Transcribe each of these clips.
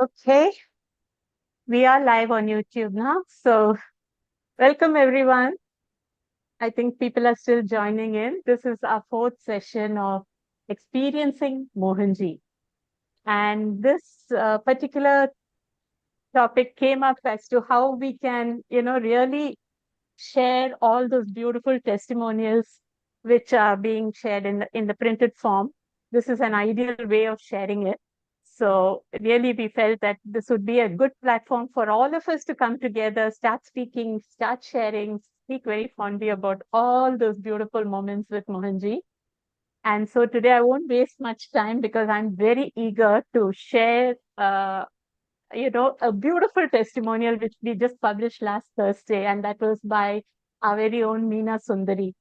Okay, we are live on YouTube now. So, welcome everyone. I think people are still joining in. This is our fourth session of experiencing Mohanji. And this particular topic came up as to how we can, really share all those beautiful testimonials which are being shared in the printed form. This is an ideal way of sharing it. So really, we felt that this would be a good platform for all of us to come together, start speaking, start sharing, speak very fondly about all those beautiful moments with Mohanji. And so today I won't waste much time because I'm very eager to share, a beautiful testimonial which we just published last Thursday, and that was by our very own Mina Sundari.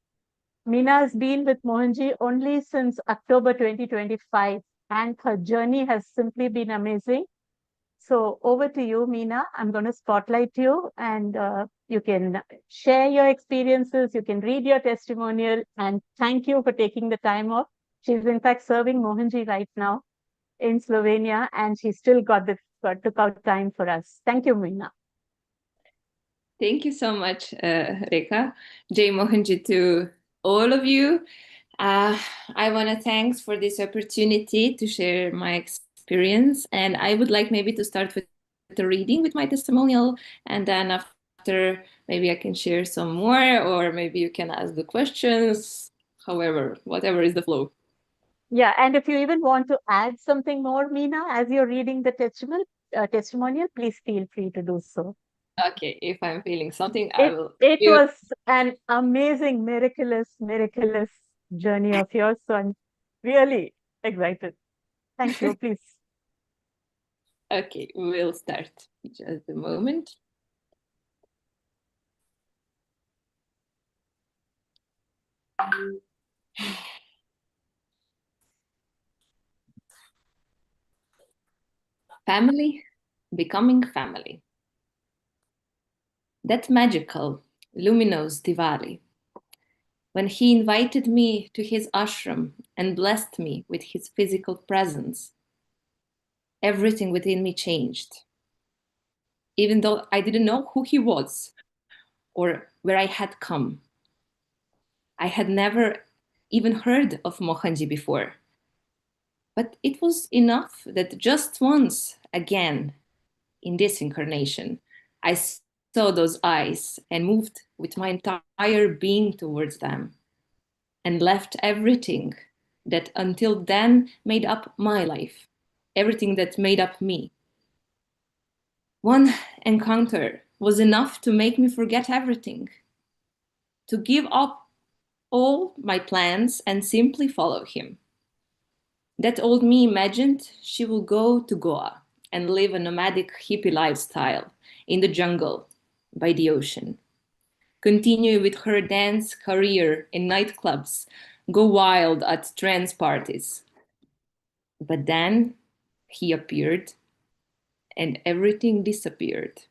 Mina has been with Mohanji only since October 2025, and her journey has simply been amazing. So over to you, Mina. I'm going to spotlight you, and you can share your experiences. You can read your testimonial, and thank you for taking the time off. She's in fact serving Mohanji right now in Slovenia, and she still took out time for us. Thank you, Mina. Thank you so much, Rekha. Jai Mohanji to all of you. I want to thanks for this opportunity to share my experience, and I would like maybe to start with the reading with my testimonial, and then after maybe I can share some more, or maybe you can ask the questions. However, whatever is the flow. Yeah, and if you even want to add something more, Mina, as you're reading the testimonial, please feel free to do so. Okay, if I'm feeling something, I It will. it was an amazing, miraculous journey of yours. So I'm really excited. Thank you. Please. Okay, we'll start. Just a moment. Family becoming family. That magical, luminous Diwali, when he invited me to his ashram and blessed me with his physical presence, everything within me changed. Even though I didn't know who he was or where I had come, I had never even heard of Mohanji before. But it was enough that just once again in this incarnation, I saw those eyes and moved with my entire being towards them and left everything that until then made up my life, everything that made up me. One encounter was enough to make me forget everything, to give up all my plans and simply follow him. That old me imagined she will go to Goa and live a nomadic hippie lifestyle in the jungle by the ocean, continue with her dance career in nightclubs, go wild at trance parties. But then he appeared and everything disappeared.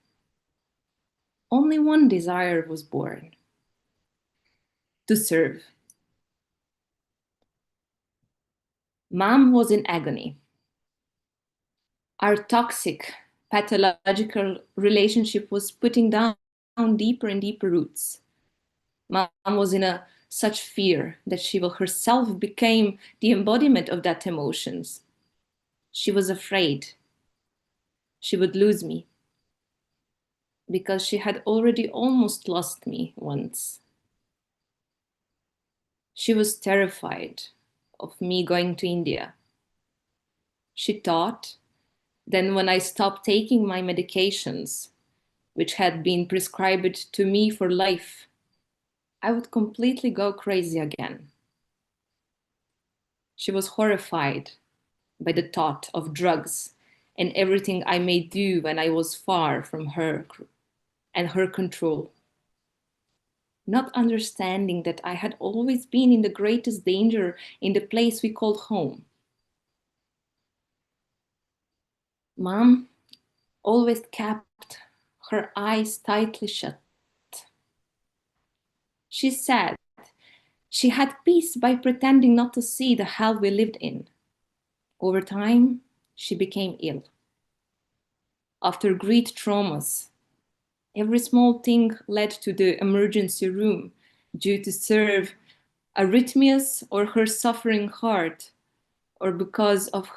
Only one desire was born: to serve. Mom was in agony. Our toxic, pathological relationship was putting down deeper and deeper roots. Mom was in such fear that she will herself became the embodiment of that emotions. She was afraid she would lose me because she had already almost lost me once. She was terrified of me going to India. She thought then when I stopped taking my medications, which had been prescribed to me for life, I would completely go crazy again. She was horrified by the thought of drugs and everything I may do when I was far from her and her control. Not understanding that I had always been in the greatest danger in the place we called home. Mom always kept her eyes tightly shut. She said she had peace by pretending not to see the hell we lived in. Over time, she became ill. after great traumas. Every small thing led to the emergency room due to serve arrhythmias or her suffering heart, or because of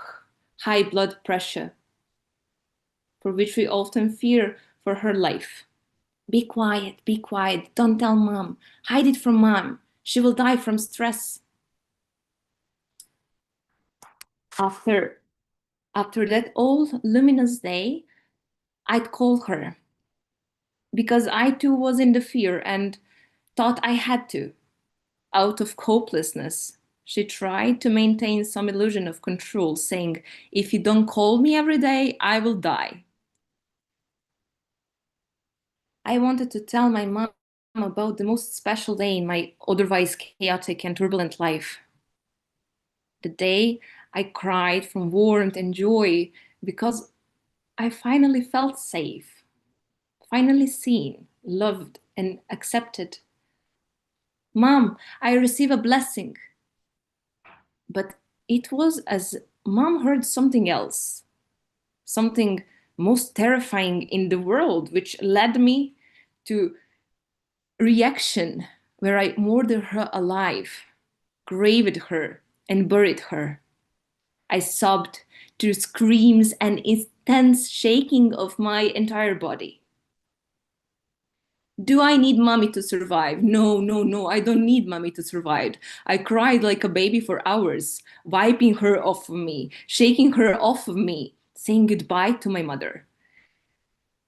high blood pressure, for which we often fear for her life. Be quiet, don't tell mom, hide it from mom, she will die from stress. After that all luminous day, I'd call her, because I too was in the fear and thought I had to. Out of hopelessness, she tried to maintain some illusion of control, saying, "If you don't call me every day, I will die." I wanted to tell my mom about the most special day in my otherwise chaotic and turbulent life. The day I cried from warmth and joy because I finally felt safe, finally seen, loved, and accepted. "Mom, I receive a blessing." But it was as mom heard something else, something most terrifying in the world, which led me to reaction where I murdered her alive, graved her, and buried her. I sobbed through screams and intense shaking of my entire body. Do I need mommy to survive? No, no, no, I don't need mommy to survive. I cried like a baby for hours, wiping her off of me, shaking her off of me, saying goodbye to my mother.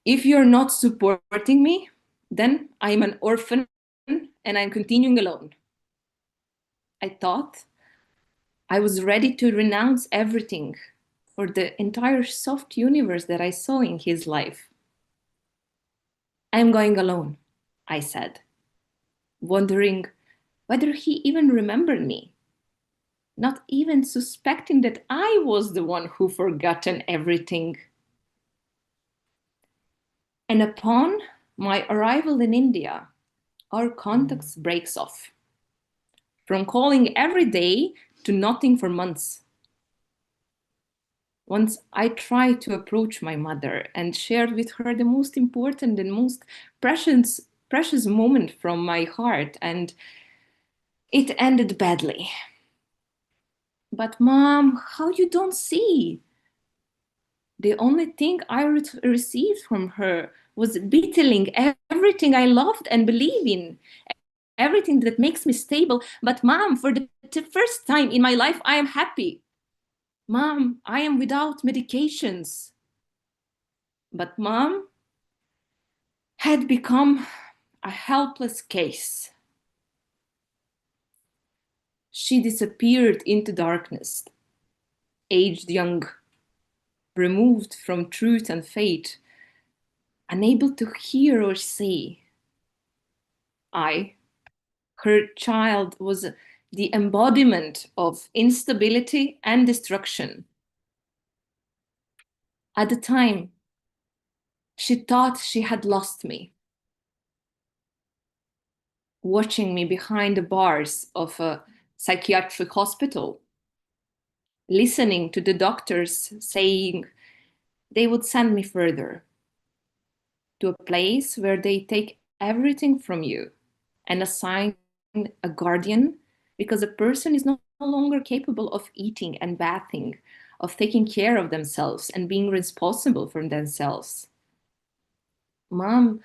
If you're not supporting me, then I'm an orphan and I'm continuing alone. I thought I was ready to renounce everything for the entire soft universe that I saw in his life. "I'm going alone," I said, wondering whether he even remembered me, not even suspecting that I was the one who forgotten everything. And upon my arrival in India, our contact breaks off. From calling every day to nothing for months. Once I tried to approach my mother and shared with her the most important and most precious moment from my heart, and it ended badly. "But mom, how you don't see?" The only thing I received from her was belittling everything I loved and believe in, everything that makes me stable. "But mom, for the first time in my life, I am happy. Mom, I am without medications." But mom had become a helpless case. She disappeared into darkness, aged young, removed from truth and fate, unable to hear or see. I, her child, was the embodiment of instability and destruction. At the time, she thought she had lost me, watching me behind the bars of a psychiatric hospital, listening to the doctors saying they would send me further to a place where they take everything from you and assign a guardian because a person is no longer capable of eating and bathing, of taking care of themselves and being responsible for themselves. Mom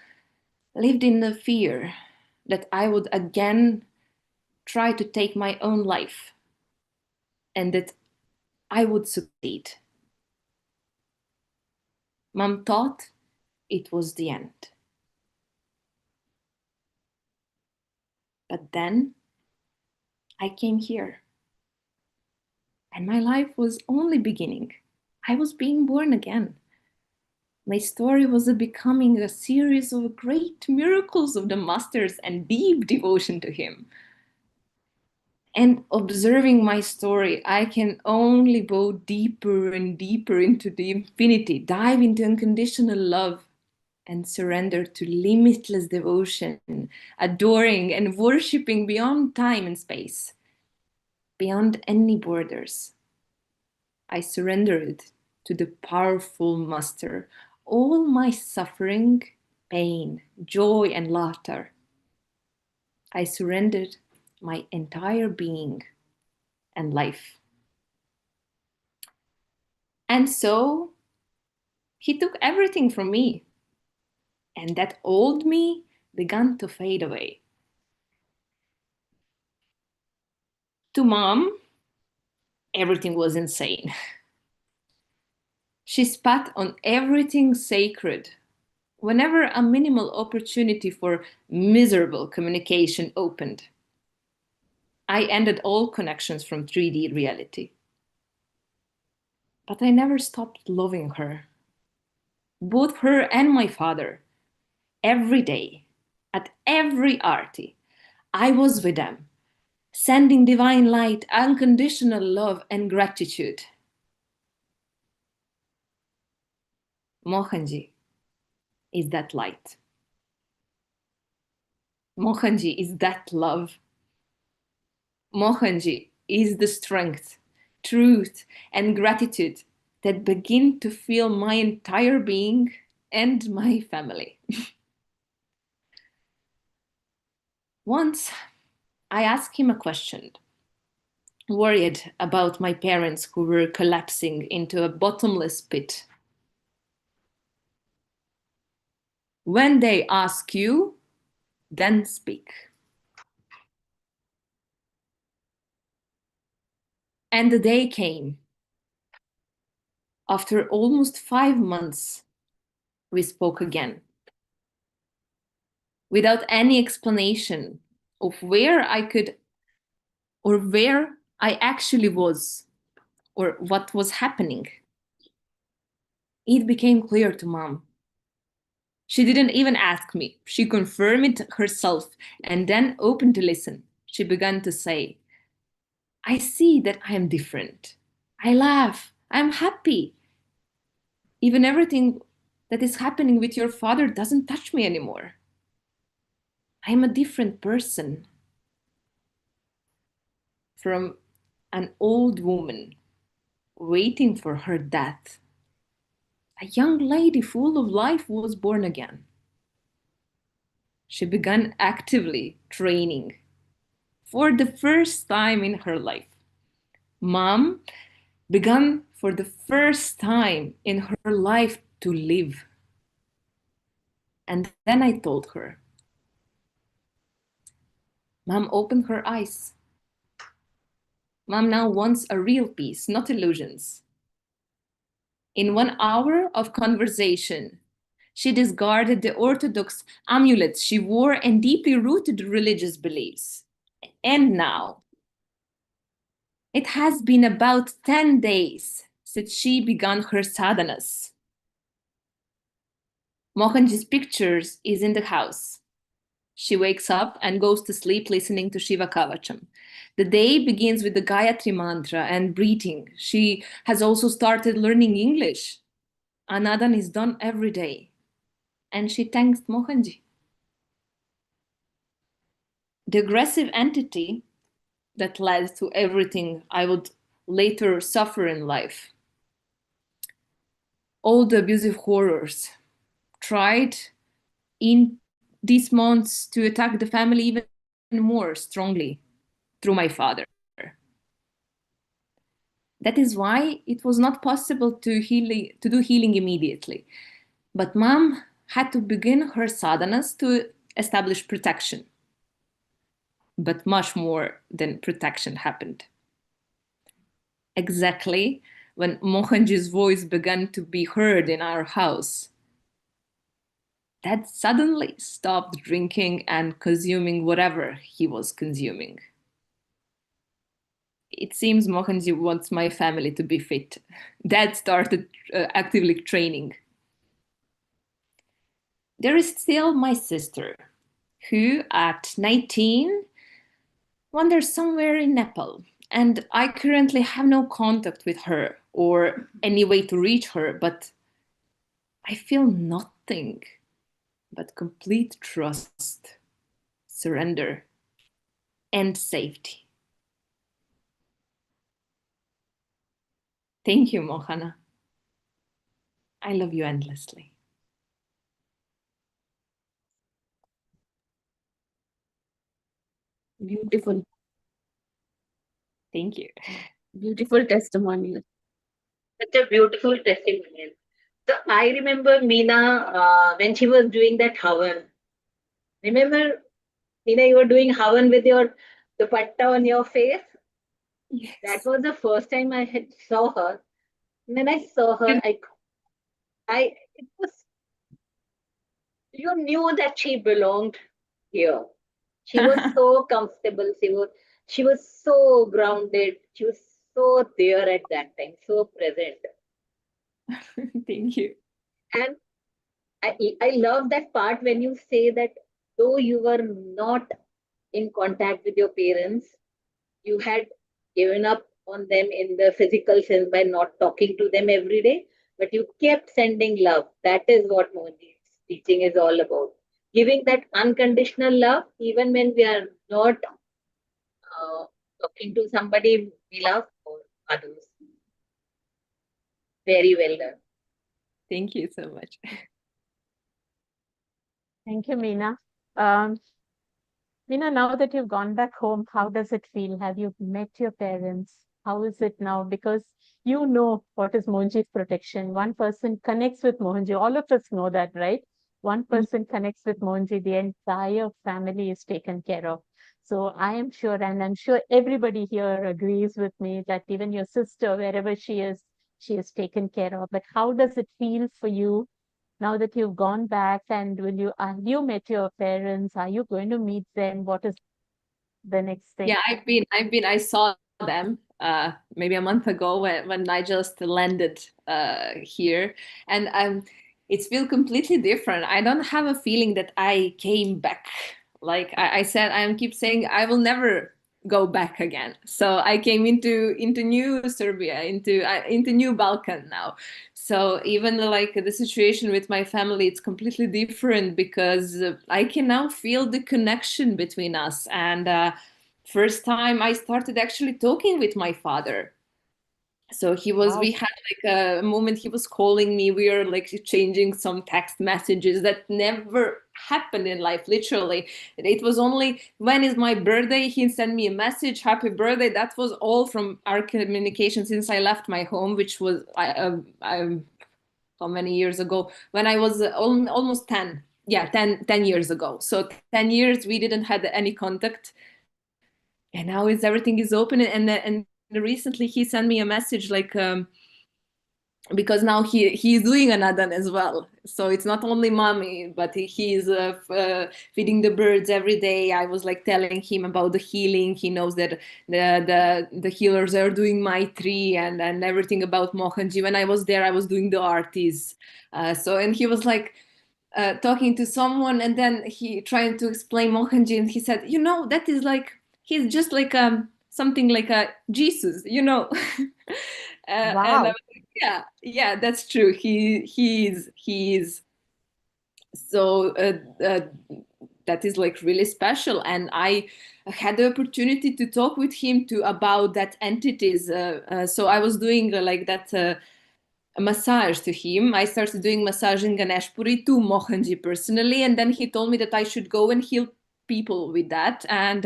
lived in the fear that I would again try to take my own life and that I would succeed. Mom thought it was the end. But then I came here, and my life was only beginning. I was being born again. My story was becoming a series of great miracles of the Master's and deep devotion to him. And observing my story, I can only go deeper and deeper into the infinity, dive into unconditional love, and surrender to limitless devotion, adoring and worshipping beyond time and space, beyond any borders. I surrendered to the powerful Master, all my suffering, pain, joy, and laughter. I surrendered my entire being and life. And so he took everything from me, and that old me began to fade away. To mom, everything was insane. She spat on everything sacred. Whenever a minimal opportunity for miserable communication opened, I ended all connections from 3D reality. But I never stopped loving her, both her and my father, every day, at every arty. I was with them, sending divine light, unconditional love, and gratitude. Mohanji is that light. Mohanji is that love. Mohanji is the strength, truth, and gratitude that begin to fill my entire being and my family. Once I asked him a question, worried about my parents who were collapsing into a bottomless pit. When they ask you, then speak. And the day came. After almost 5 months, we spoke again. Without any explanation of where I could or where I actually was or what was happening. It became clear to mom. She didn't even ask me. She confirmed it herself and then opened to listen. She began to say, I see that I am different. I laugh. I'm happy. Even everything that is happening with your father doesn't touch me anymore. I'm a different person from an old woman waiting for her death. A young lady full of life was born again. She began actively training for the first time in her life. Mom began for the first time in her life to live. And then I told her. Mom opened her eyes. Mom now wants a real peace, not illusions. In 1 hour of conversation, she discarded the orthodox amulets she wore and deeply rooted religious beliefs. And now, it has been about 10 days since she began her sadhanas. Mohanji's pictures is in the house. She wakes up and goes to sleep listening to Shiva Kavacham. The day begins with the Gayatri mantra and breathing. She has also started learning English. Anadan is done every day. And she thanks Mohanji. The aggressive entity that led to everything I would later suffer in life. All the abusive horrors tried in these months to attack the family even more strongly through my father. That is why it was not possible to do healing immediately. But mom had to begin her sadhanas to establish protection. But much more than protection happened. Exactly when Mohanji's voice began to be heard in our house, Dad suddenly stopped drinking and consuming whatever he was consuming. It seems Mohanji wants my family to be fit. Dad started actively training. There is still my sister, who at 19 wanders somewhere in Nepal, and I currently have no contact with her or any way to reach her, but I feel nothing but complete trust, surrender, and safety. Thank you, Mohana. I love you endlessly. Beautiful, Thank you. beautiful testimonial. Such a beautiful testimonial. So I remember Mina when she was doing that havan. Remember, Mina, you were doing havan with your dupatta on your face. That Yes. was the first time I had saw her. When I saw her, it was, you knew that she belonged here. She was so comfortable. She was so grounded. She was so there at that time, so present. Thank you. And I love that part when you say that though you were not in contact with your parents, you had given up on them in the physical sense by not talking to them every day, but you kept sending love. That is what Mohanji's teaching is all about. Giving that unconditional love, even when we are not uh, talking to somebody we love or others. Very well done. Thank you so much. Thank you, Meena. Um, Meena, now that you've gone back home, how does it feel? Have you met your parents? How is it now? Because you know what is Mohanji's protection. One person connects with Mohanji. All of us know that, right? One person connects with Mohanji, the entire family is taken care of. So I am sure, and I'm sure everybody here agrees with me that even your sister, wherever she is taken care of. But how does it feel for you now that you've gone back, and will you have you met your parents? Are you going to meet them? What is the next thing? Yeah, I saw them maybe a month ago when I just landed here, and it's feel completely different. I don't have a feeling that I came back. Like I said, I keep saying I will never go back again. So I came into new Serbia, into new Balkan now. So even like the situation with my family, it's completely different because I can now feel the connection between us. And first time I started actually talking with my father. So Wow. we had like a moment he was calling me. We were like exchanging some text messages that never happened in life, literally. It was only when is my birthday, he sent me a message, happy birthday. That was all from our communication since I left my home, which was how many years ago? When I was almost 10. Yeah, 10 years ago. So 10 years we didn't had any contact, and now is everything is open. And recently he sent me a message like because now he's doing another as well, so it's not only mommy, but he's feeding the birds every day. I was like telling him about the healing. He knows that the healers are doing my tree and everything about Mohanji. When I was there, I was doing the artists. So and he was like talking to someone, and then he trying to explain Mohanji, and he said, that is like he's just like something like a Jesus, and I Wow. was like, yeah, that's true. He's so that is like really special, and I had the opportunity to talk with him too about that entities. So I was doing like that. A massage to him. I started doing massage in Ganeshpuri to Mohanji personally, and then he told me that I should go and heal people with that. And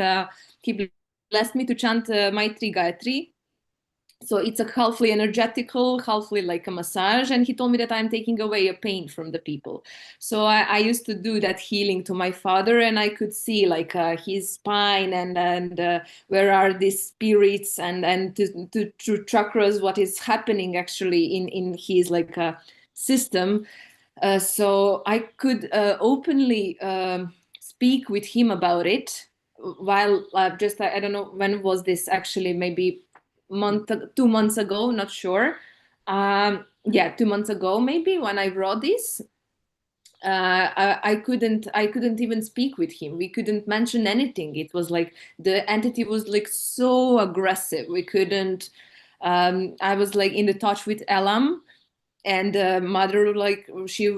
he blessed me to chant Maitri Gayatri. So it's a halfly energetical, halfly like a massage. And he told me that I'm taking away a pain from the people. So I used to do that healing to my father, and I could see like his spine and where are these spirits and to chakras, what is happening actually in his like system. So I could openly speak with him about it while just I don't know when was this actually, maybe month 2 months ago, not sure. Yeah, 2 months ago maybe, when I wrote this. I couldn't even speak with him. We couldn't mention anything. It was like the entity was like so aggressive. We couldn't. I was like in the touch with Elam, and mother like she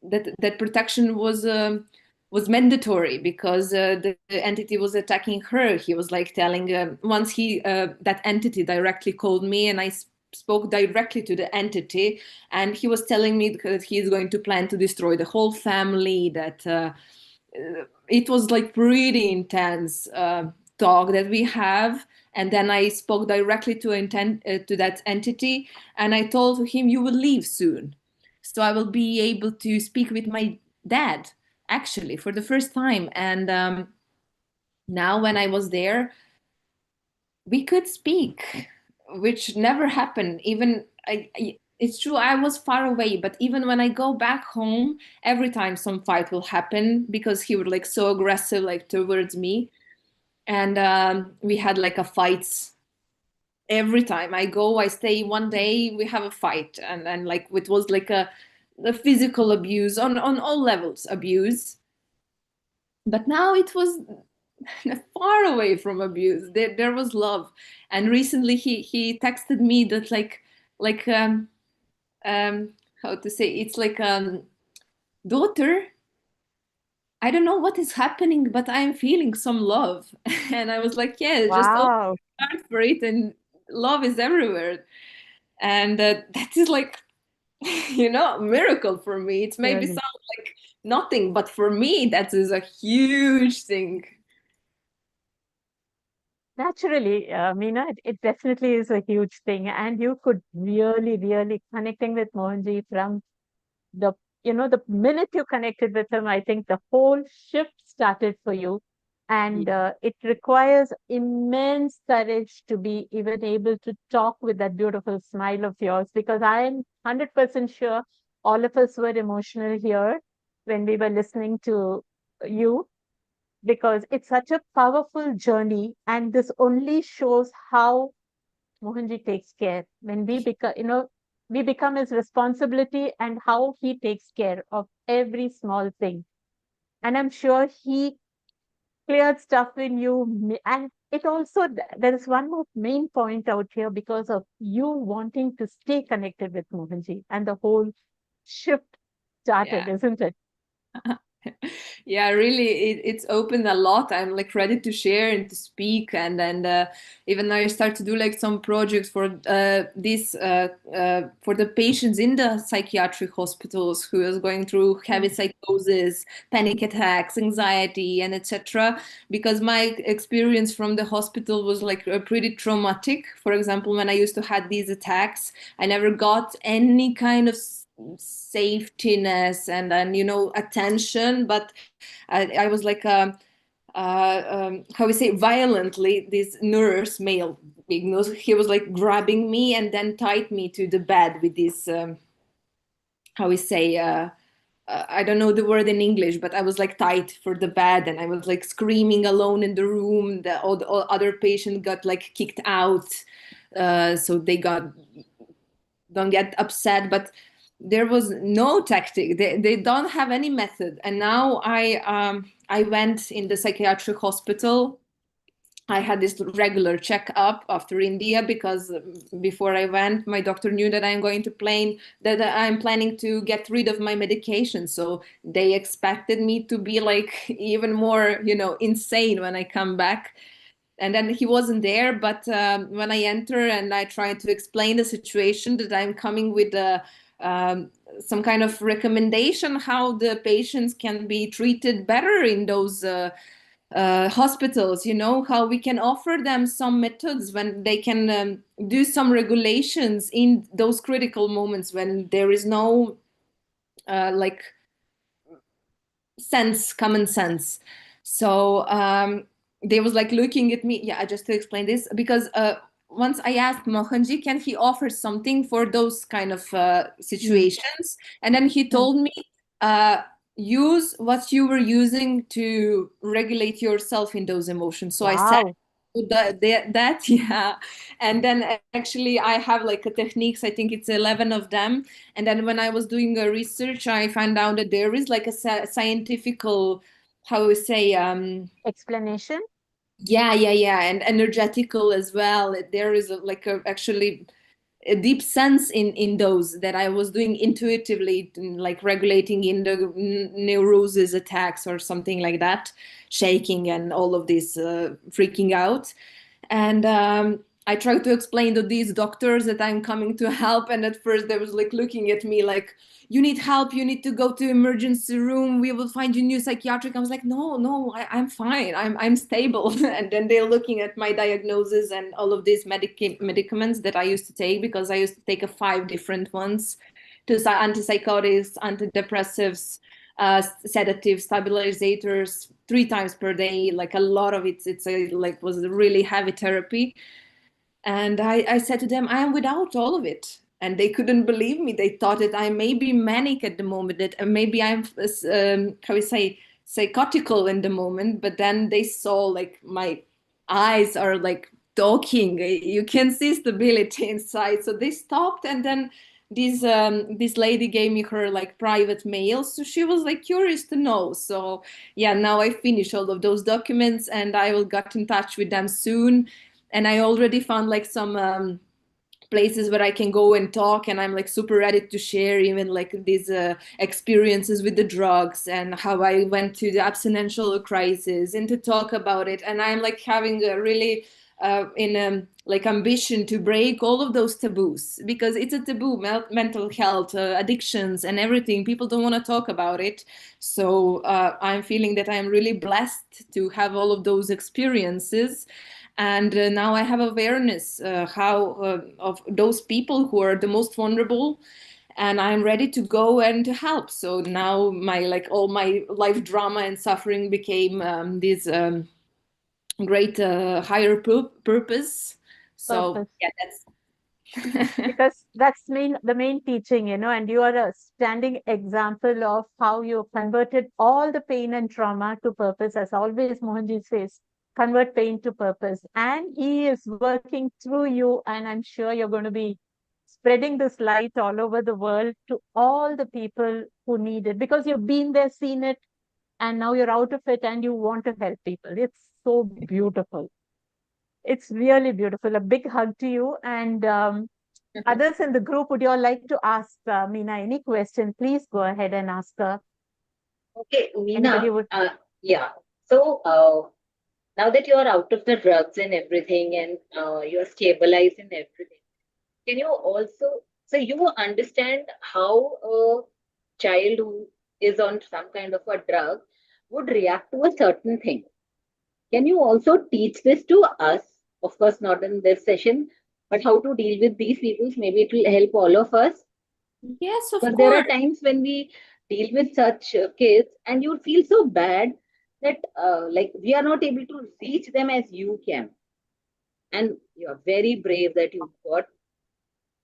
that protection was mandatory because the entity was attacking her. He was like telling once he that entity directly called me, and I spoke directly to the entity, and he was telling me that he's going to plan to destroy the whole family, that it was like pretty intense. talk that we have. And then I spoke directly to that entity, and I told him, you will leave soon, so I will be able to speak with my dad, actually, for the first time. And now when I was there, we could speak, which never happened. Even it's true, I was far away, but even when I go back home, every time some fight will happen, because he was like so aggressive, like towards me. And we had like a fight every time I go. I stay one day, we have a fight, and like it was like a physical abuse on all levels, abuse. But now it was far away from abuse. There was love. And recently he texted me that like um how to say, it's like daughter, I don't know what is happening, but I'm feeling some love. And I was like, yeah, just open Wow. your heart for it, and love is everywhere. And that is like, a miracle for me. It maybe Really. sounds like nothing, but for me, that is a huge thing. Naturally, Meena, it definitely is a huge thing. And you could really, really connecting with Mohanji from the, the minute you connected with him, I think the whole shift started for you. And it requires immense courage to be even able to talk with that beautiful smile of yours, because I am 100% sure all of us were emotional here when we were listening to you, because it's such a powerful journey. And this only shows how Mohanji takes care. When we become, we become his responsibility, and how he takes care of every small thing. And I'm sure he cleared stuff in you. And it also, there is one more main point out here, because of you wanting to stay connected with Mohanji, and the whole shift started, Yeah. isn't it? Yeah, really, it's opened a lot. I'm like ready to share and to speak. And then even I start to do like some projects for this for the patients in the psychiatric hospitals who is going through heavy psychosis, panic attacks, anxiety, and etc. Because my experience from the hospital was like pretty traumatic. For example, when I used to have these attacks, I never got any kind of safetiness and attention, but I was like how we say, violently, this nurse, male big nurse, he was like grabbing me and then tied me to the bed with this how we say I don't know the word in English, but I was like tied for the bed, and I was like screaming alone in the room. All other patients got like kicked out, so they don't get upset. But there was no tactic. They don't have any method. And now I went in the psychiatric hospital. I had this regular checkup after India, because before I went, my doctor knew that I'm planning to get rid of my medication. So they expected me to be like even more, insane when I come back. And then he wasn't there. But when I enter and I try to explain the situation, that I'm coming with um, some kind of recommendation how the patients can be treated better in those hospitals, how we can offer them some methods when they can do some regulations in those critical moments when there is no like common sense. So they was like looking at me. Yeah, just to explain this, because once I asked Mohanji, can he offer something for those kind of situations? And then he told me, uh, use what you were using to regulate yourself in those emotions. So I said Wow. that yeah. And then actually I have like a techniques, I think it's 11 of them. And then when I was doing a research, I found out that there is like a scientifical, how we say, Explanation? yeah, and energetical as well. There is like actually a deep sense in those that I was doing intuitively, like regulating in the neurosis attacks or something like that, shaking and all of this freaking out. And I tried to explain to these doctors that I'm coming to help, and at first they was like looking at me like, you need help, you need to go to emergency room, we will find you new psychiatric. I was like, no, I'm fine, I'm stable. And then they're looking at my diagnosis and all of these medicaments that I used to take, because I used to take 5 different ones, to antipsychotics, antidepressives, sedatives, stabilizers, 3 times per day, like a lot of it's a, like was a really heavy therapy. And I said to them, I am without all of it. And they couldn't believe me. They thought that I may be manic at the moment, that maybe I'm, how we say, psychotical in the moment. But then they saw like my eyes are like talking. You can see stability inside. So they stopped, and then this lady gave me her like private mail. So she was like curious to know. So yeah, now I finished all of those documents, and I will get in touch with them soon. And I already found like some places where I can go and talk, and I'm like super ready to share even like these experiences with the drugs and how I went to the abstinential crisis, and to talk about it. And I'm like having a really in like ambition to break all of those taboos, because it's a taboo, mental health, addictions and everything. People don't want to talk about it. So I'm feeling that I'm really blessed to have all of those experiences. And now I have awareness how of those people who are the most vulnerable, and I'm ready to go and to help. So now my like all my life drama and suffering became this great higher purpose. So Purpose. yeah, that's Because that's the main teaching, and you are a standing example of how you converted all the pain and trauma to purpose. As always, Mohanji says, convert pain to purpose. And he is working through you, and I'm sure you're going to be spreading this light all over the world to all the people who need it, because you've been there, seen it, and now you're out of it and you want to help people. It's so beautiful. It's really beautiful. A big hug to you. And others in the group, would you all like to ask Mina any question? Please go ahead and ask her. Okay, Anybody Meena, would? yeah. So now that you are out of the drugs and everything, and you are stabilized in everything, can you also, so you understand how a child who is on some kind of a drug would react to a certain thing? Can you also teach this to us? Of course, not in this session, but how to deal with these people. Maybe it will help all of us. yes, of But there course. are times when we deal with such kids, and you feel so bad that, like, we are not able to reach them as you can. And you are very brave that you got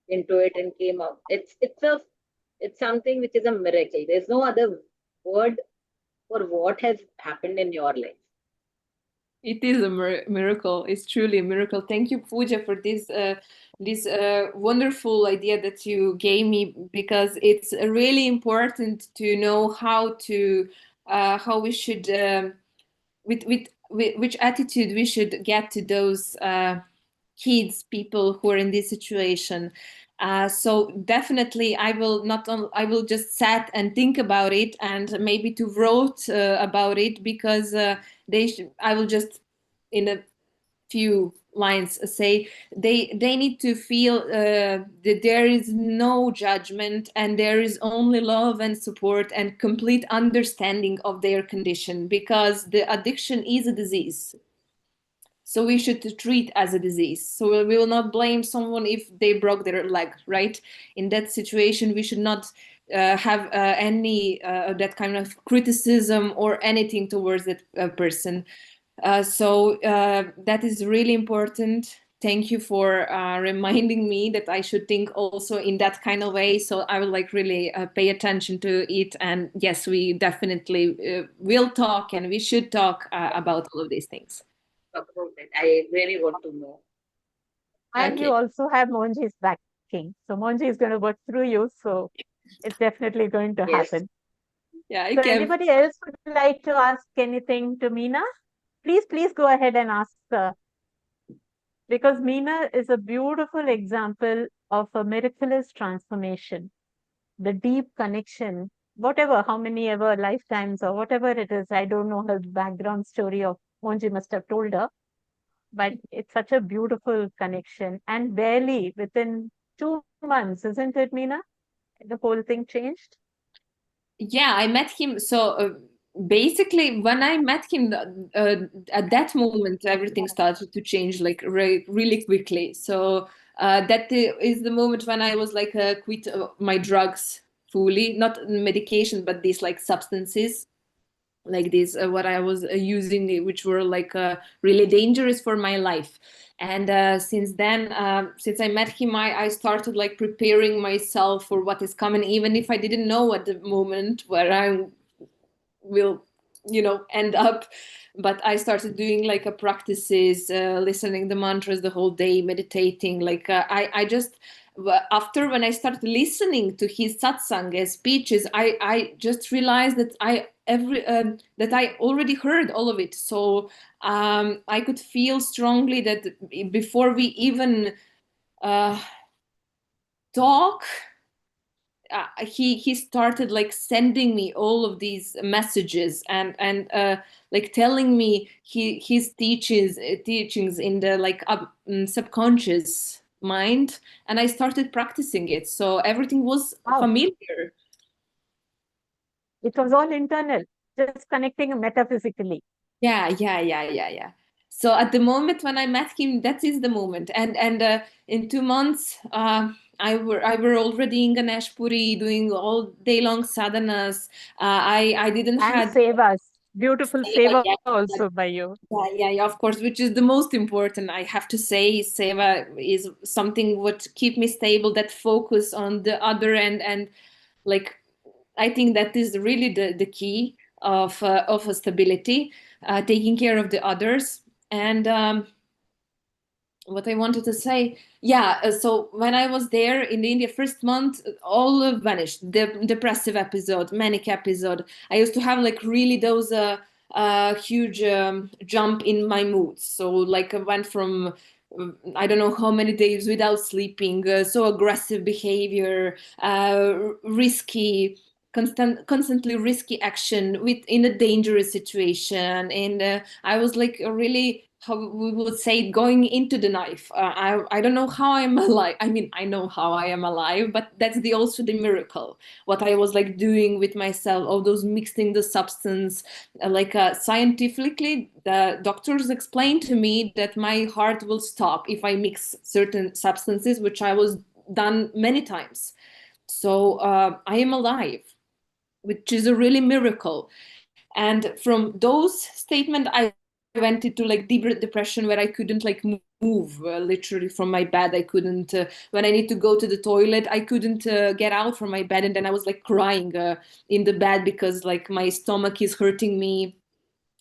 into it and came out. It's something which is a miracle. There's no other word for what has happened in your life. It is a miracle. It's truly a miracle. Thank you, Pooja, for this wonderful idea that you gave me, because it's really important to know how we should with which attitude we should get to those kids, people who are in this situation. So definitely, I will just sat and think about it, and maybe to wrote about it, because I will just in a few lines say they need to feel that there is no judgment, and there is only love and support and complete understanding of their condition, because the addiction is a disease. So we should treat as a disease. So we will not blame someone if they broke their leg, right? In that situation, we should not have any that kind of criticism or anything towards that person. So that is really important. Thank you for reminding me that I should think also in that kind of way. So I will like really pay attention to it. And yes, we definitely will talk, and we should talk about all of these things. Talk about it. I really want to know. And you Okay. also have Mohanji's backing. So Mohanji is going to work through you. So it's definitely going to Yes. happen. Yeah, I So can. anybody else would like to ask anything to Mina? Please go ahead and ask her. Because Mina is a beautiful example of a miraculous transformation, the deep connection, whatever, how many ever lifetimes or whatever it is. I don't know her background story of Monji must have told her. but it's such a beautiful connection. And barely within 2 months, isn't it, Mina? The whole thing changed. Yeah, I met him. So basically, when I met him, at that moment, everything started to change like really quickly. So that is the moment when I was like quit my drugs fully, not medication, but these like substances like this what I was using, which were like really dangerous for my life. And since then, since I met him, I started like preparing myself for what is coming, even if I didn't know at the moment where I will, end up. But I started doing like a practices, listening the mantras the whole day, meditating. Like I just after when I started listening to his satsang speeches, I just realized that that I already heard all of it. So I could feel strongly that before we even uh, talk, he started like sending me all of these messages and like telling me his teachings in the like subconscious mind, and I started practicing it, so everything was Wow. familiar. It was all internal, just connecting metaphysically. Yeah. So at the moment when I met him, that is the moment. And in 2 months, I were already in Ganesh Puri doing all day long sadhanas. I didn't And had sevas, beautiful seva yeah, also by you. yeah, of course, which is the most important. I have to say, seva is something what keep me stable. That focus on the other end, and like I think that is really the key of a stability, taking care of the others. And what I wanted to say, yeah. So when I was there in the India first month, all vanished. The depressive episode, manic episode. I used to have like really those huge jump in my moods. So like I went from I don't know how many days without sleeping, so aggressive behavior, risky, constantly risky action with in a dangerous situation, and I was like really, how we would say, going into the knife. I don't know how I'm alive. I mean, I know how I am alive, but that's the also the miracle. What I was like doing with myself, all those mixing the substance, like scientifically, the doctors explained to me that my heart will stop if I mix certain substances, which I was done many times. So I am alive, which is a really miracle. And from those statements, I went into like deep depression where I couldn't like move literally from my bed. I couldn't when I need to go to the toilet, I couldn't get out from my bed, and then I was like crying in the bed because like my stomach is hurting me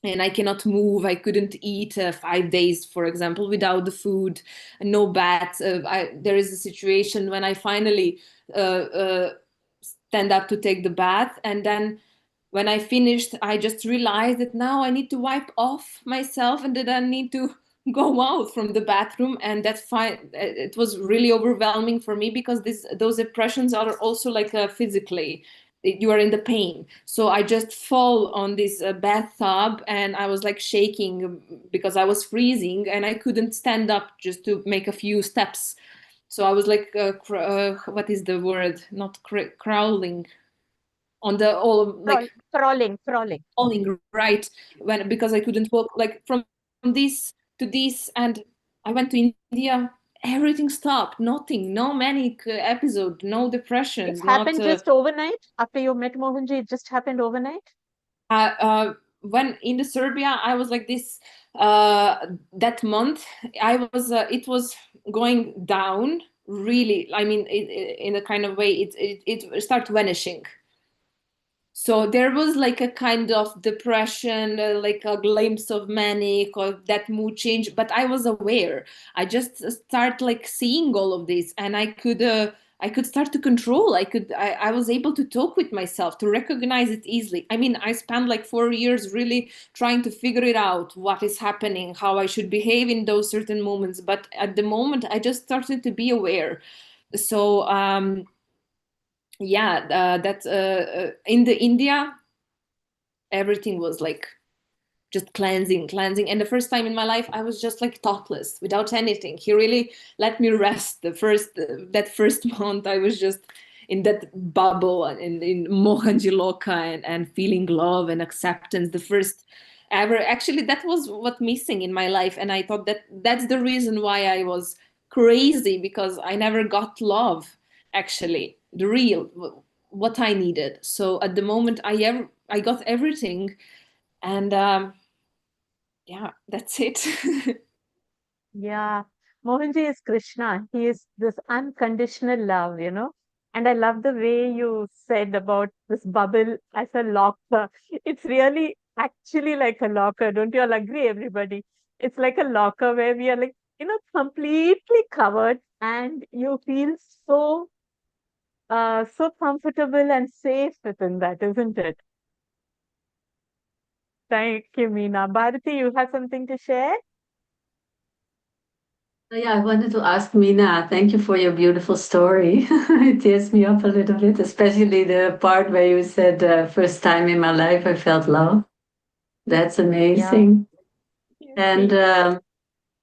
and I cannot move. I couldn't eat 5 days, for example, without the food, no bath. There is a situation when I finally stand up to take the bath, and then when I finished, I just realized that now I need to wipe off myself and that I need to go out from the bathroom. And that's fine. It was really overwhelming for me because those depressions are also like physically, you are in the pain. So I just fall on this bathtub and I was like shaking because I was freezing and I couldn't stand up just to make a few steps. So I was like, what is the word? Not crawling on the all like Crawling. falling, right, when because I couldn't walk like from this to this. And I went to India, everything stopped, nothing, no manic episode, no It depressions, not happened just overnight after you met Mohanji. It just happened overnight. uh, uh, when in the Serbia I was like this that month. I was it was going down really. I mean, in a kind of way it started vanishing. So there was like a kind of depression, like a glimpse of manic or that mood change, but I was aware. I just start like seeing all of this, and I could start to control. I was able to talk with myself, to recognize it easily. I mean, I spent like 4 years really trying to figure it out, what is happening, how I should behave in those certain moments. But at the moment, I just started to be aware. So yeah, that in the India everything was like just cleansing. And the first time in my life, I was just like thoughtless, without anything. He really let me rest. That first month, I was just in that bubble and in Mohanji Loka and feeling love and acceptance. The first ever, actually, that was what missing in my life. And I thought that's the reason why I was crazy, because I never got love, actually, the real, what I needed. So at the moment, I got everything. And yeah, that's it. Yeah. Mohanji is Krishna. He is this unconditional love, And I love the way you said about this bubble as a locker. It's really actually like a locker. Don't you all agree, everybody? It's like a locker where we are like, completely covered and you feel so comfortable and safe within that, isn't it? Thank you, Meena. Bharati, you have something to share? Yeah, I wanted to ask Mina, thank you for your beautiful story. It tears me up a little bit, especially the part where you said, first time in my life I felt love. That's Yeah. amazing. And See,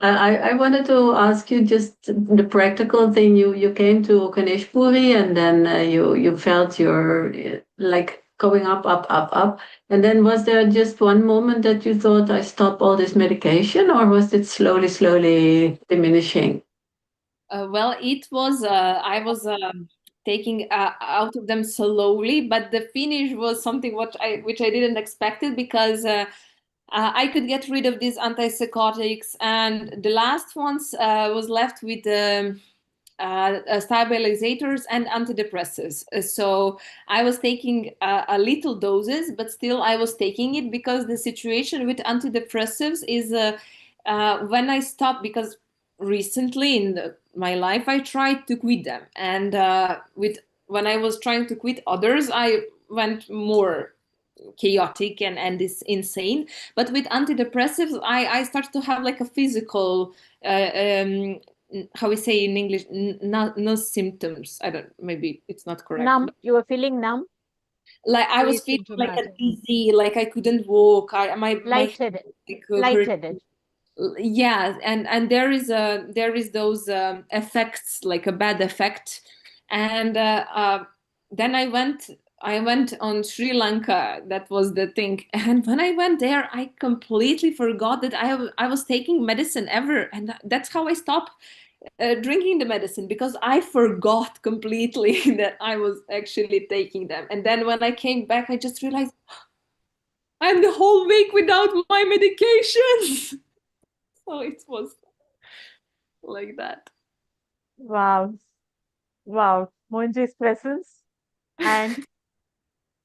I wanted to ask you just the practical thing. You came to Ganesh Puri and then you felt your like going up. And then was there just one moment that you thought I stop all this medication, or was it slowly diminishing? Well, it was, I was taking out of them slowly, but the finish was something which I didn't expect it, because I could get rid of these antipsychotics, and the last ones was left with stabilizers and antidepressants. So I was taking a little doses, but still I was taking it, because the situation with antidepressives is when I stopped, because recently in my life I tried to quit them, and with when I was trying to quit others, I went more chaotic and is insane. But with antidepressives, I started to have like a physical how we say in English, no symptoms. I don't, maybe it's not correct, numb. but You were feeling numb, like I was feeling like an Asymptomatic. easy, like I couldn't walk. My head lightheaded, like hurt. lightheaded. Yeah, and there is those effects, like a bad effect. And then I went on Sri Lanka. That was the thing. And when I went there, I completely forgot that I was taking medicine ever, and that's how I stopped drinking the medicine, because I forgot completely that I was actually taking them. And then when I came back, I just realized I'm the whole week without my medications. So it was like that. Wow. Wow. Mohanji's presence and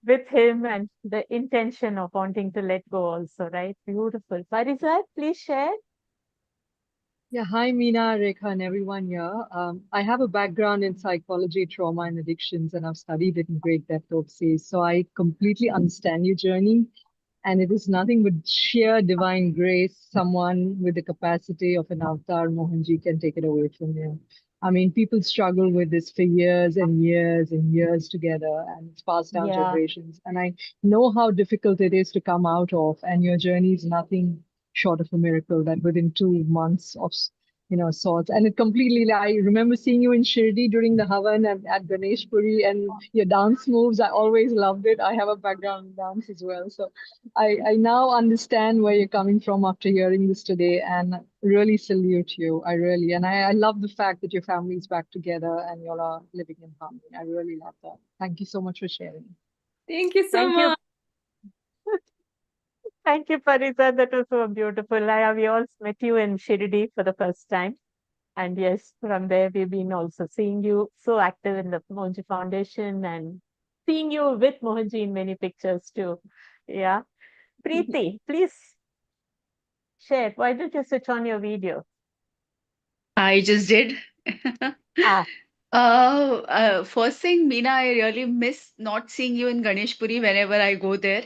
with him and the intention of wanting to let go also, right? Beautiful. Parizad, please share. Yeah, hi Meena, Rekha, and everyone here. I have a background in psychology, trauma, and addictions, and I've studied it in great depth overseas. So I completely understand your journey, and it is nothing but sheer divine grace. Someone with the capacity of an avatar, Mohanji, can take it away from you. I mean, people struggle with this for years and years and years together, and it's passed down Yeah. generations. And I know how difficult it is to come out of, and your journey is nothing short of a miracle that within 2 months of sorts. And it completely, I remember seeing you in Shirdi during the Havan and at Ganesh Puri, and your dance moves, I always loved it. I have a background in dance as well. So I now understand where you're coming from after hearing this today, and really salute you. I love the fact that your family is back together and you all are living in harmony. I really love that. Thank you so much for sharing. Thank you so Thank you. much. Thank you, Parizad. That was so beautiful. We all met you in Shirdi for the first time. And yes, from there, we've been also seeing you so active in the Mohanji Foundation and seeing you with Mohanji in many pictures too. Yeah. Preeti, please share. Why don't you switch on your video? I just did. Ah, First thing, Meena, I really miss not seeing you in Ganeshpuri whenever I go there,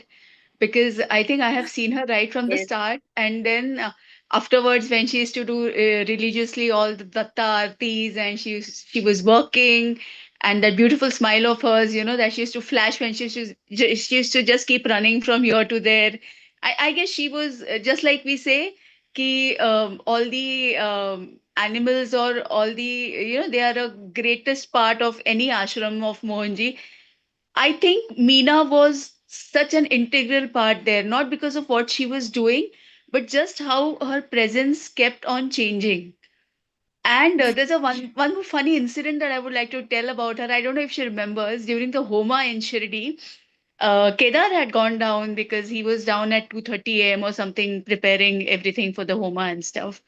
because I think I have seen her right from the Yes. start. And then afterwards, when she used to do religiously all the Datta Aartis, and she was working, and that beautiful smile of hers, that she used to flash when she used to just keep running from here to there. I guess she was just like we say ki all the animals or all the they are a greatest part of any ashram of Mohanji. I think Meena was such an integral part there, not because of what she was doing, but just how her presence kept on changing. And there's a one funny incident that I would like to tell about her. I don't know if she remembers during the Homa in Shirdi. Kedar had gone down because he was down at 2:30 a.m. or something, preparing everything for the Homa and stuff.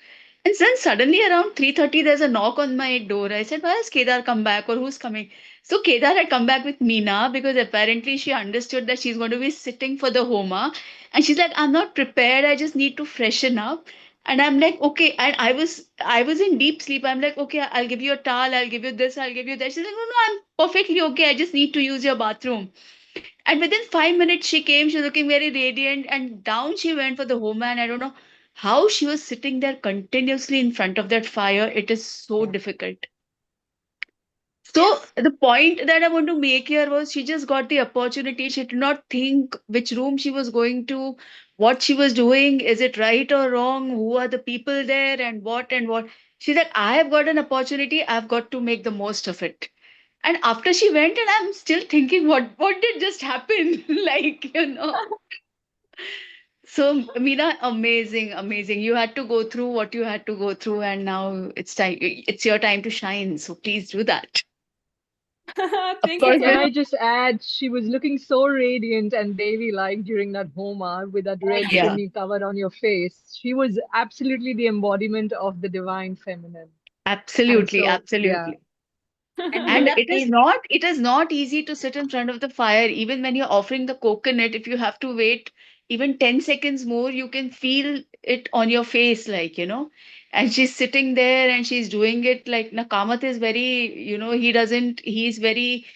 And then suddenly around 3:30, there's a knock on my door. I said, "Why has Kedar come back or who's coming?" So Kedar had come back with Meena because apparently she understood that she's going to be sitting for the Homa. And she's like, "I'm not prepared. I just need to freshen up." And I'm like, okay. And I was in deep sleep. I'm like, okay, I'll give you a towel, I'll give you this, I'll give you that. She's like, no, no, I'm perfectly okay. I just need to use your bathroom. And within 5 minutes, she came. She was looking very radiant, and down she went for the home. And I don't know how she was sitting there continuously in front of that fire. It is so difficult. So the point that I want to make here was she just got the opportunity. She did not think which room she was going to, what she was doing, is it right or wrong, who are the people there, and what and what. She's like, I have got an opportunity. I've got to make the most of it. And after she went, and I'm still thinking, what did just happen? Like. So Meena, amazing, amazing. You had to go through what you had to go through, and now it's time. It's your time to shine. So please do that. Of Thank you course, so Can with I just add, she was looking so radiant and Devi-like during that Homa with that red yeah, semi covered on your face. She was absolutely the embodiment of the divine feminine. And absolutely, so, yeah. absolutely. And And Meena, please, it is not easy to sit in front of the fire, even when you're offering the coconut. If you have to wait even 10 seconds more, you can feel it on your face, like. And she's sitting there and she's doing it like Nakamat is very, he's very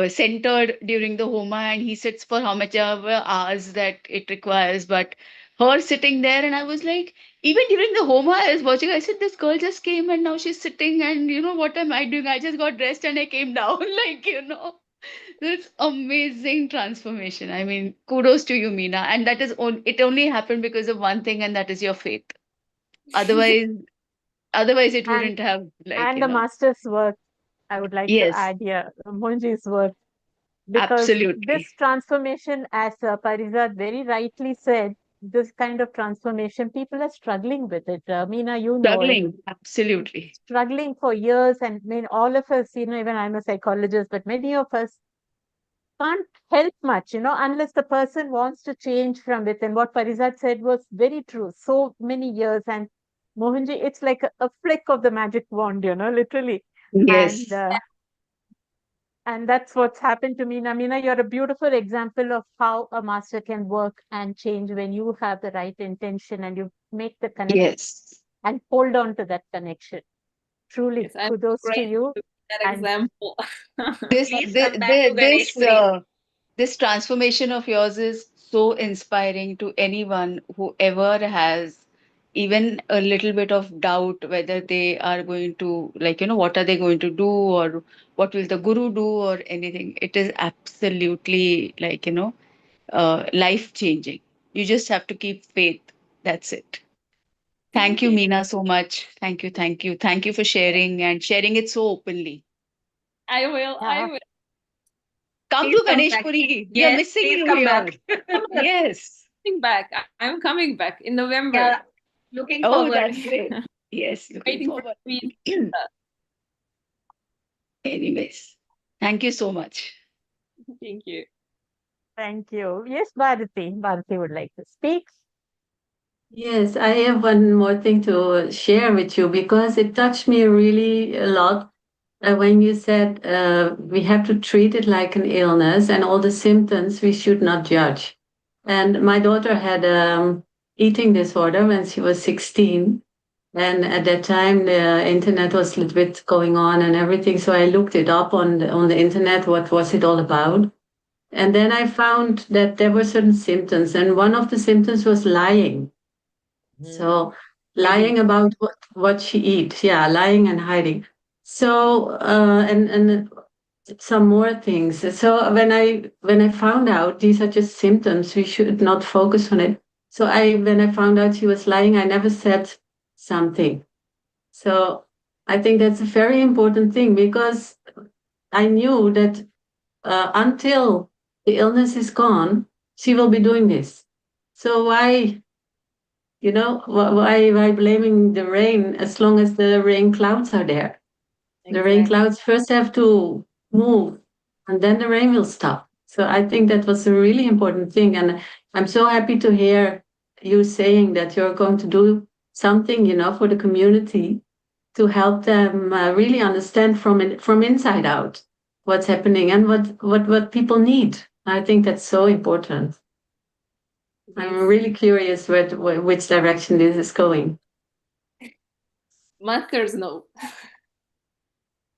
centered during the Homa and he sits for how much ever hours that it requires. But her sitting there, and I was like, even during the Homa, I was watching, I said, this girl just came and now she's sitting, and what am I doing? I just got dressed and I came down, like. This amazing transformation. I mean, kudos to you, Meena. And that is it only happened because of one thing, and that is your faith. Otherwise, otherwise it And wouldn't have and the master's work, I would like to yes, add here, Monji's work, because absolutely. this transformation, as Parizad very rightly said, this kind of transformation, people are struggling with it. Meena, you know it, Struggling, absolutely. struggling for years. And I mean, all of us, even I'm a psychologist, but many of us can't help much, unless the person wants to change from within. What Parizad said was very true. So many years. And Mohanji, it's like a flick of the magic wand, literally. And Yes, and that's what's happened to me. Namina, you're a beautiful example of how a master can work and change when you have the right intention and you make the connection yes. and hold on to that connection. Truly, Yes, I'm kudos to great you. to be that And example. This, please this, come back to this, Ganeshpuri. this transformation of yours is so inspiring to anyone who ever has even a little bit of doubt whether they are going to, what are they going to do, or what will the guru do, or anything. It is absolutely life changing. You just have to keep faith. That's it. Thank Thank you, you. Meena, so much. Thank you, thank you. Thank you for sharing and sharing it so openly. I will. I yeah, will. Come Please to come back. Ganeshpuri. We are Yes, missing please you come here. back. Yes. Coming back. I'm coming back in November. Yeah, looking Oh, forward. that's great. Yes, looking Waiting for forward. me. Anyways, thank you so much. Thank you. thank you. Yes, Bharati. Bharati would like to speak. Yes, I have one more thing to share with you because it touched me really a lot when you said we have to treat it like an illness and all the symptoms we should not judge. And my daughter had eating disorder when she was 16. And at that time, the internet was a little bit going on and everything. So I looked it up on the internet. What was it all about? And then I found that there were certain symptoms, and one of the symptoms was lying. So Hiding. lying about what she eats, yeah, lying and hiding. So and some more things. So when I found out these are just symptoms, we should not focus on it. So when I found out she was lying, I never said something. So I think that's a very important thing, because I knew that until the illness is gone, she will be doing this. So why, why blaming the rain as long as the rain clouds are there? The rain clouds first have to move, and then the rain will stop. So I think that was a really important thing. And I'm so happy to hear you saying that you're going to do something, for the community to help them really understand from inside out what's happening and what people need. I think that's so important. I'm Yes. really curious which direction this is going. Masters know.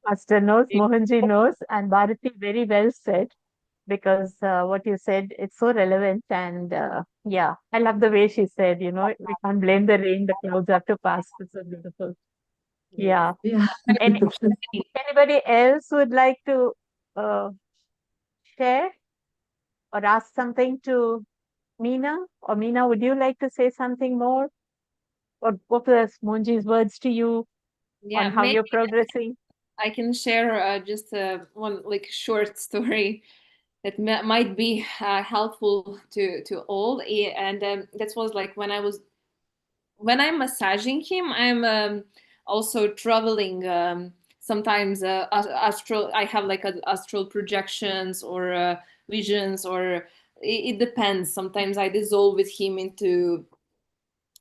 Master knows, Mohanji knows, and Bharati very well said, because what you said, it's so relevant. And yeah, I love the way she said, we can't blame the rain, the clouds have to pass. It's so beautiful. Yes. Yeah. Yeah. Any, anybody else would like to uh, share or ask something to Mina? Or Mina, would you like to say something more? Or what was Mohanji's words to you on Yeah, how maybe you're progressing? I can share just one like short story that might be helpful to all. And that was like when I'm massaging him, I'm also traveling. Sometimes astral. I have like astral projections or visions, or it depends. Sometimes I dissolve with him into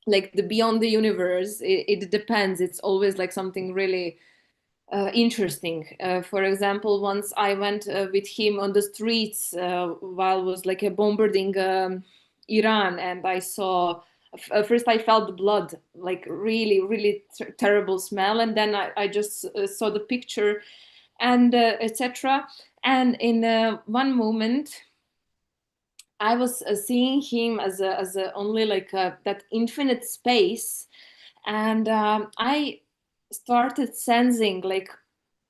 like the beyond the universe. It depends. It's always like something really interesting. For example, once I went with him on the streets while was like a bombarding Iran, and I saw. First, I felt the blood, like really, really terrible smell, and then I just saw the picture, and etc. And in one moment, I was seeing him as a only like that infinite space, and I started sensing like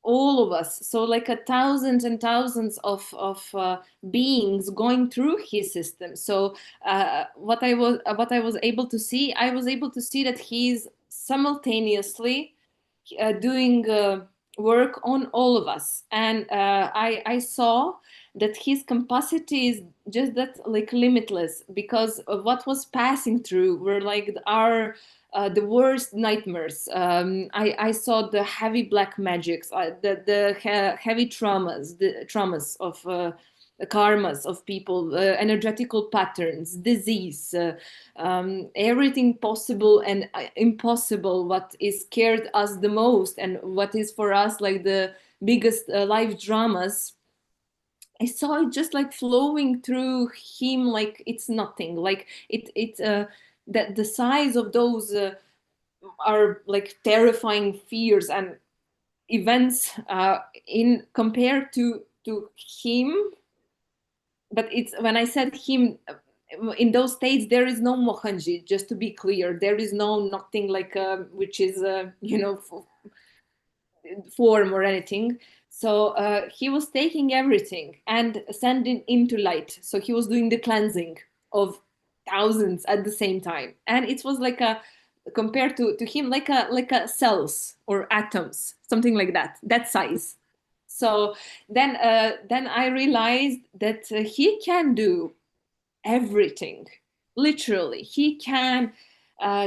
all of us, so like a thousands and thousands of beings going through his system. So what I was able to see, I was able to see that he's simultaneously doing work on all of us. And I saw that his capacity is just that like limitless, because of what was passing through were like our the worst nightmares. I saw the heavy black magics, the heavy traumas of the karmas of people, energetical patterns, disease, everything possible and impossible, what is scared us the most and what is for us like the biggest life dramas. I saw it just like flowing through him like it's nothing, like that the size of those are like terrifying fears and events in compared to him. But it's when I said him in those states, there is no Mohanji, just to be clear. There is no nothing like which is form or anything. So he was taking everything and sending into light. So he was doing the cleansing of thousands at the same time, and it was like a compared to him like a cells or atoms, something like that size. So then I realized that he can do everything. Literally, he can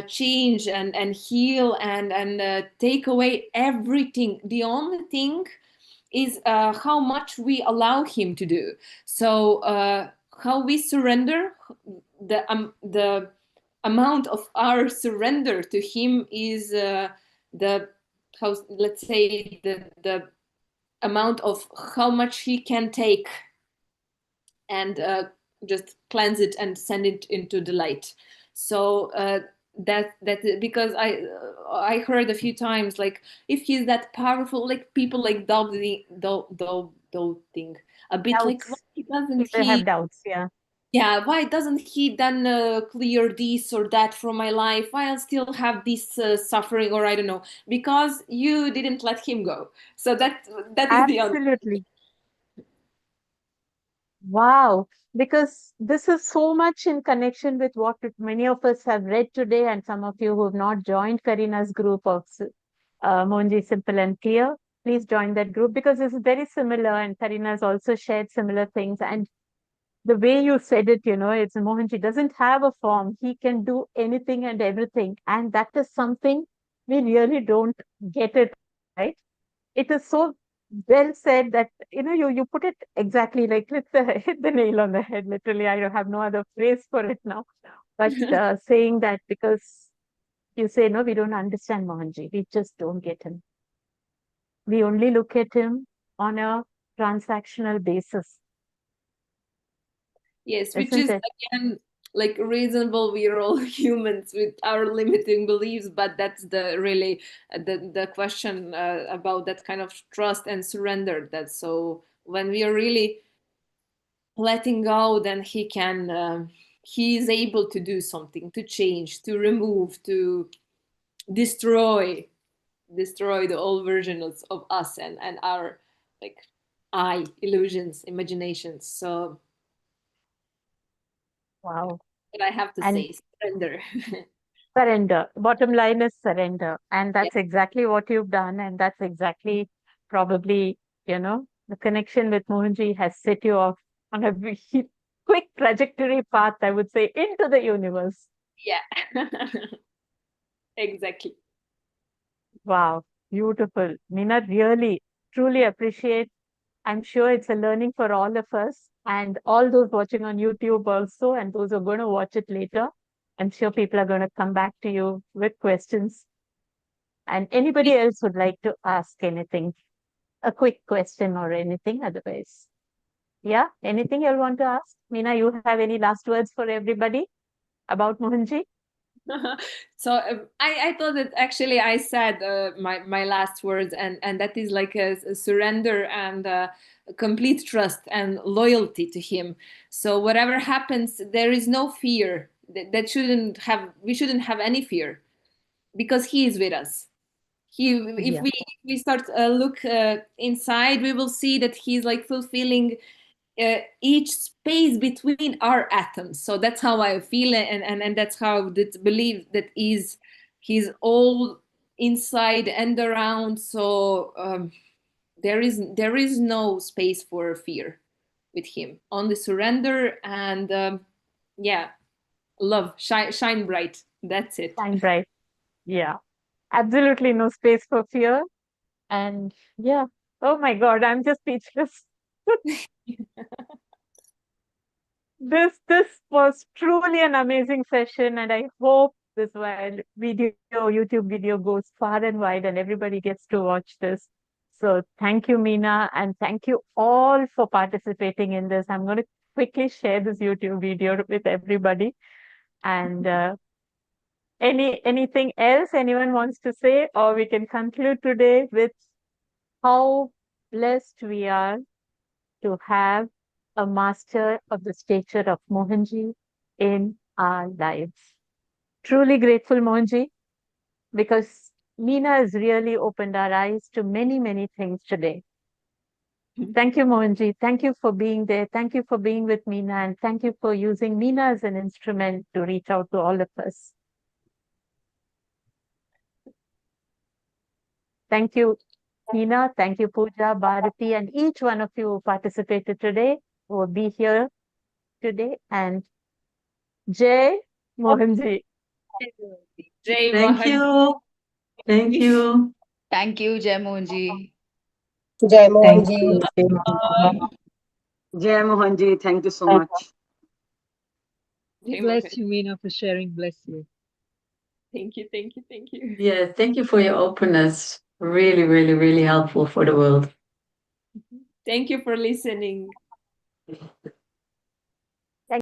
change and heal and take away everything. The only thing is how much we allow him to do. So how we surrender, the amount of our surrender to him is the how, let's say, the amount of how much he can take and just cleanse it and send it into the light. So that because I heard a few times like if he's that powerful, like people like doubting a bit, like why Doubts. doesn't People have he, doubts. Yeah. yeah, why doesn't he then clear this or that from my life? Why I still have this suffering, or I don't know, because you didn't let him go. So that is the answer. Absolutely. Wow, because this is so much in connection with what many of us have read today, and some of you who have not joined Karina's group of Mohanji Simple and Clear, please join that group because this is very similar, and Karina has also shared similar things. And the way you said it, it's Mohanji doesn't have a form. He can do anything and everything. And that is something we really don't get it, right? It is so well said that, you put it exactly like hit the nail on the head. Literally, I don't have no other phrase for it now. But saying that because you say, no, we don't understand Mohanji. We just don't get him. We only look at him on a transactional basis, Yes, which isn't is it? again like reasonable. We are all humans with our limiting beliefs, but that's the really the question about that kind of trust and surrender. That so when we are really letting go, then he is able to do something, to change, to remove, to destroy the old versions of us and our like I illusions, imaginations. So Wow. what I have to And say, surrender. surrender. Bottom line is surrender. And Yeah. that's exactly what you've done. And that's exactly probably, the connection with Mohanji has set you off on a very quick trajectory path, I would say, into the universe. Yeah. Exactly. Wow. Beautiful. Mina, really, truly appreciate. I'm sure it's a learning for all of us and all those watching on YouTube also, and those who are going to watch it later. I'm sure people are going to come back to you with questions. And anybody else would like to ask anything, a quick question or anything otherwise? Yeah, anything you want to ask? Meena, you have any last words for everybody about Mohanji? So I thought that actually I said my last words, and that is like a surrender and a complete trust and loyalty to him. So whatever happens, there is no fear. That shouldn't have we shouldn't have any fear because he is with us. He if Yeah, we start look inside, we will see that he's like fulfilling each space between our atoms. So that's how I feel it, and that's how that believe that is he's all inside and around. So there is no space for fear with him. Only surrender and yeah, love, shine bright. That's it. shine bright. Yeah, absolutely no space for fear. And yeah, oh my God, I'm just speechless. This was truly an amazing session, and I hope this YouTube video goes far and wide, and everybody gets to watch this. So thank you, Meena, and thank you all for participating in this. I'm going to quickly share this YouTube video with everybody. And anything else anyone wants to say, or we can conclude today with how blessed we are to have a master of the stature of Mohanji in our lives. Truly grateful, Mohanji, because Meena has really opened our eyes to many, many things today. Thank you, Mohanji. Thank you for being there. Thank you for being with Meena, and thank you for using Meena as an instrument to reach out to all of us. Thank you, Meena. Thank you, Pooja, Bharati, and each one of you who participated today, who will be here today. And Jay Mohanji. Jay Thank Mohan. you. Thank you. Thank you, Jai Mohanji. Jai Thank Mohanji. you. Jai Mohanji, thank you so Thank much. Jay Mohan. Bless you, Meena, for sharing. Bless you. Thank you, thank you, thank you. Yeah, thank you for your openness. Really, really, really helpful for the world. Thank you for listening.